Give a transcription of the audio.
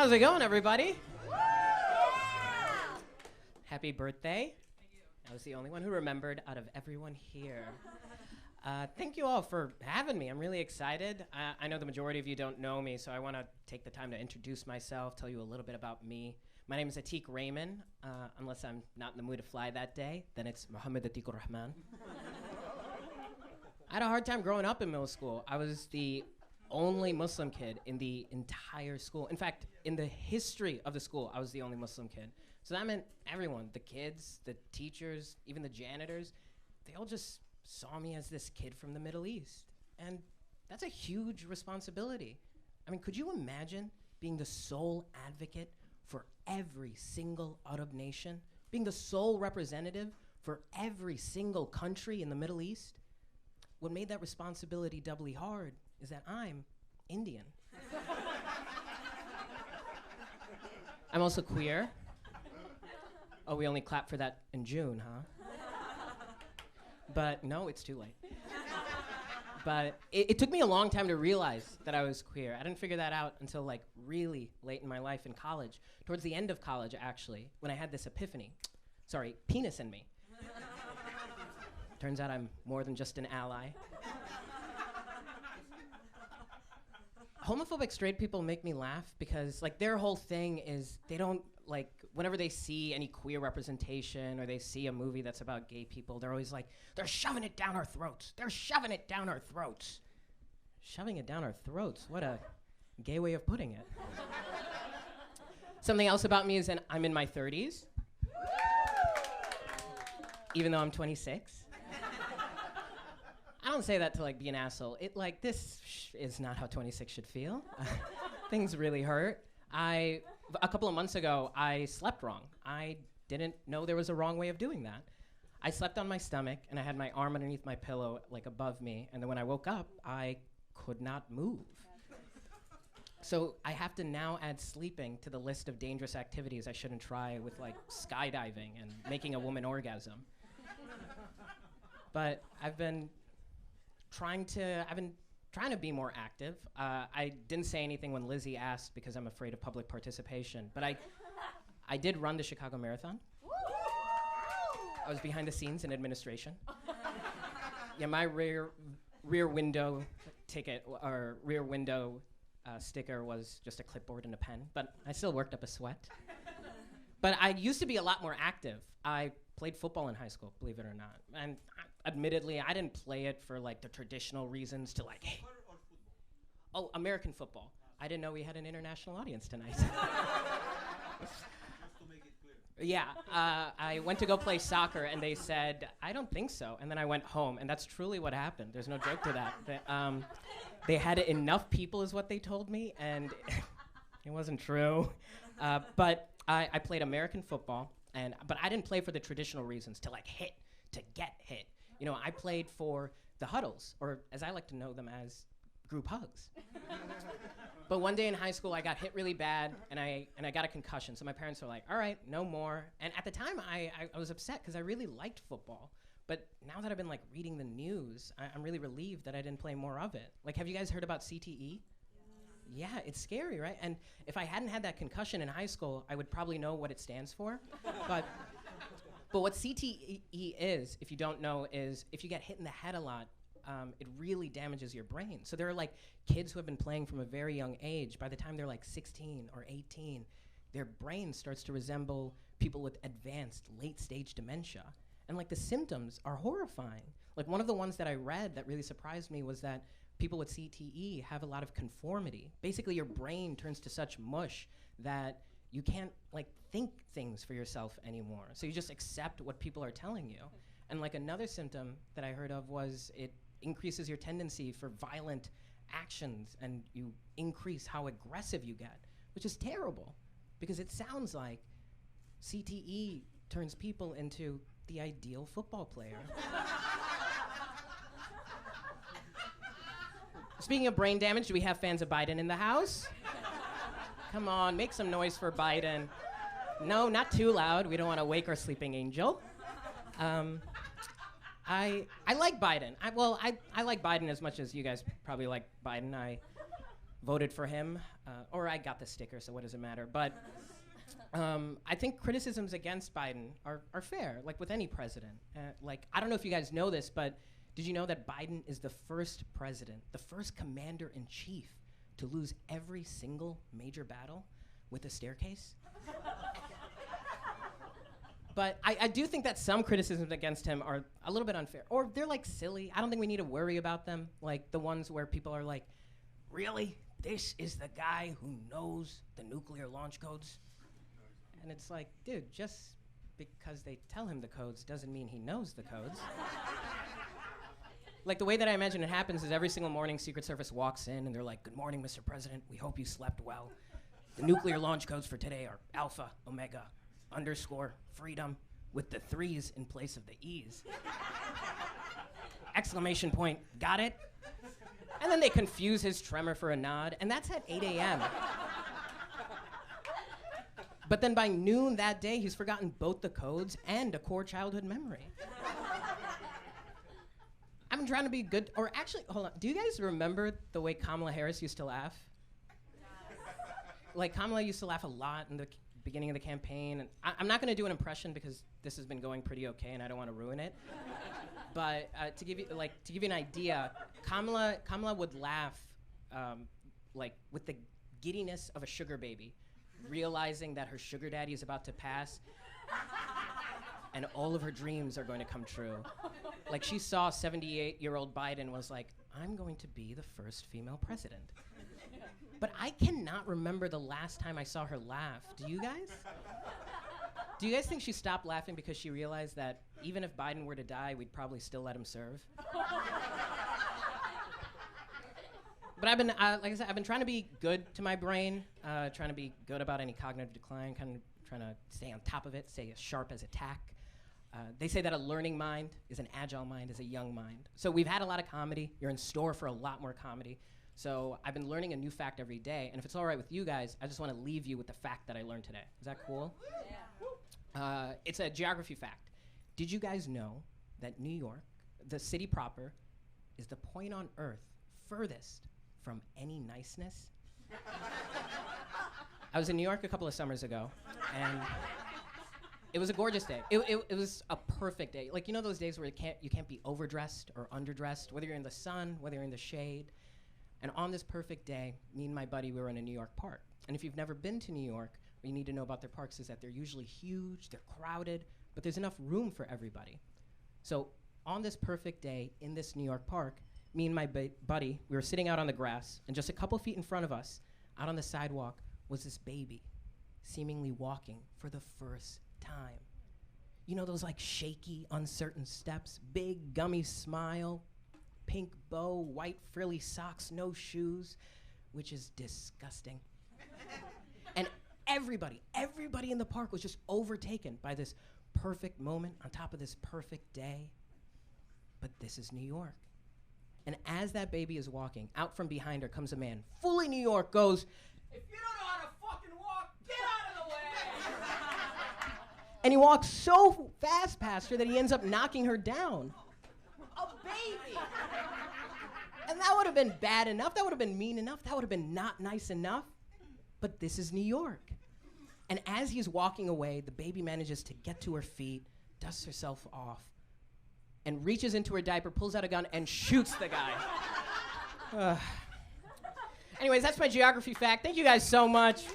How's it going, everybody? Happy birthday. Thank you. I was the only one who remembered out of everyone here. Thank you all for having me. I'm really excited. I know the majority of you don't know me, so I want to take the time to introduce myself, tell you a little bit about me. My name is ATEEQ REHMAN. Unless I'm not in the mood to fly that day, then it's Muhammad ATEEQ REHMAN. I had a hard time growing up in middle school. I was the only Muslim kid in the entire school. In fact, in the history of the school, I was the only Muslim kid. So that meant everyone, the kids, the teachers, even the janitors, they all just saw me as this kid from the Middle East. And that's a huge responsibility. I mean, could you imagine being the sole advocate for every single Arab nation? Being the sole representative for every single country in the Middle East? What made that responsibility doubly hard is that I'm Indian. I'm also queer. Oh, we only clap for that in June, huh? But no, it's too late. But it took me a long time to realize that I was queer. I didn't figure that out until like really late in my life in college. Towards the end of college, actually, when I had this epiphany. Sorry, penis in me. Turns out I'm more than just an ally. Homophobic straight people make me laugh because like their whole thing is they don't like whenever they see any queer representation or they see a movie that's about gay people, they're always like, they're shoving it down our throats. They're shoving it down our throats. Shoving it down our throats. What a gay way of putting it. Something else about me is that I'm in my 30s. Even though I'm 26. I don't say that to like be an asshole. It like this is not how 26 should feel. Things really hurt. A couple of months ago, I slept wrong. I didn't know there was a wrong way of doing that. I slept on my stomach and I had my arm underneath my pillow like above me, and then when I woke up, I could not move. So I have to now add sleeping to the list of dangerous activities I shouldn't try with like skydiving and making a woman orgasm. But I've been trying to be more active. I didn't say anything when Lizzie asked because I'm afraid of public participation, but I did run the Chicago Marathon. I was behind the scenes in administration. Yeah, my rear window ticket or rear window sticker was just a clipboard and a pen, but I still worked up a sweat. But I used to be a lot more active. I played football in high school, believe it or not. And admittedly, I didn't play it for like the traditional reasons to like, hey. Oh, American football. I didn't know we had an international audience tonight. Just to make it clear. Yeah, I went to go play soccer and they said, I don't think so. And then I went home and that's truly what happened. There's no joke to that. They had enough people is what they told me, and it wasn't true. But I played American football, but I didn't play for the traditional reasons to like hit, to get hit. You know, I played for the huddles, or as I like to know them as, group hugs. But one day in high school, I got hit really bad, and I got a concussion. So my parents were like, all right, no more. And at the time, I was upset because I really liked football. But now that I've been like reading the news, I'm really relieved that I didn't play more of it. Like, have you guys heard about CTE? Yeah, it's scary, right? And if I hadn't had that concussion in high school, I would probably know what it stands for. But what CTE is, if you don't know, is if you get hit in the head a lot, it really damages your brain. So there are like kids who have been playing from a very young age. By the time they're like 16 or 18, their brain starts to resemble people with advanced late-stage dementia. And like the symptoms are horrifying. Like one of the ones that I read that really surprised me was that people with CTE have a lot of conformity. Basically, your brain turns to such mush that you can't like think things for yourself anymore. So you just accept what people are telling you. And like another symptom that I heard of was it increases your tendency for violent actions, and you increase how aggressive you get, which is terrible because it sounds like CTE turns people into the ideal football player. Speaking of brain damage, do we have fans of Biden in the house? Come on, make some noise for Biden. No, not too loud. We don't want to wake our sleeping angel. I like Biden. I like Biden as much as you guys probably like Biden. voted for him, or I got the sticker, so what does it matter? But I think criticisms against Biden are fair, like with any president. Like, I don't know if you guys know this, but did you know that Biden is the first president, the first commander-in-chief to lose every single major battle with a staircase? But I do think that some criticisms against him are a little bit unfair, or they're like silly. I don't think we need to worry about them, like the ones where people are like, really? This is the guy who knows the nuclear launch codes? And it's like, dude, just because they tell him the codes doesn't mean he knows the codes. Like, the way that I imagine it happens is every single morning Secret Service walks in and they're like, good morning, Mr. President. We hope you slept well. The nuclear launch codes for today are Alpha, Omega, _ freedom, with the 3s in place of the E's. Exclamation point, got it? And then they confuse his tremor for a nod, and that's at 8 a.m. But then by noon that day, he's forgotten both the codes and a core childhood memory. I've been trying to be good, or actually, hold on. Do you guys remember the way Kamala Harris used to laugh? Like, Kamala used to laugh a lot in the beginning of the campaign. And I'm not gonna do an impression because this has been going pretty okay and I don't wanna ruin it. But to give you an idea, Kamala would laugh like with the giddiness of a sugar baby, realizing that her sugar daddy is about to pass and all of her dreams are going to come true. Like, she saw 78-year-old Biden was like, I'm going to be the first female president. But I cannot remember the last time I saw her laugh. Do you guys? Do you guys think she stopped laughing because she realized that even if Biden were to die, we'd probably still let him serve? But I've been, like I said, I've been trying to be good to my brain, trying to be good about any cognitive decline, kind of trying to stay on top of it, stay as sharp as a tack. They say that a learning mind is an agile mind, is a young mind. So we've had a lot of comedy. You're in store for a lot more comedy. So I've been learning a new fact every day. And if it's all right with you guys, I just want to leave you with the fact that I learned today. Is that cool? Yeah. It's a geography fact. Did you guys know that New York, the city proper, is the point on Earth furthest from any niceness? I was in New York a couple of summers ago, and it was a gorgeous day. It was a perfect day. Like, you know those days where you can't be overdressed or underdressed, whether you're in the sun, whether you're in the shade. And on this perfect day, me and my buddy, we were in a New York park. And if you've never been to New York, what you need to know about their parks is that they're usually huge, they're crowded, but there's enough room for everybody. So on this perfect day in this New York park, me and my buddy, we were sitting out on the grass, and just a couple feet in front of us, out on the sidewalk, was this baby, seemingly walking for the first time. You know those like shaky, uncertain steps, big gummy smile, pink bow, white frilly socks, no shoes, which is disgusting. And everybody in the park was just overtaken by this perfect moment on top of this perfect day. But this is New York. And as that baby is walking, out from behind her comes a man, fully New York, goes, "If you don't know how to fucking walk, get out of the way!" And he walks so fast past her that he ends up knocking her down. A baby! And that would have been bad enough, that would have been mean enough, that would have been not nice enough. But this is New York. And as he's walking away, the baby manages to get to her feet, dusts herself off, and reaches into her diaper, pulls out a gun, and shoots the guy. Anyways, that's my geography fact. Thank you guys so much.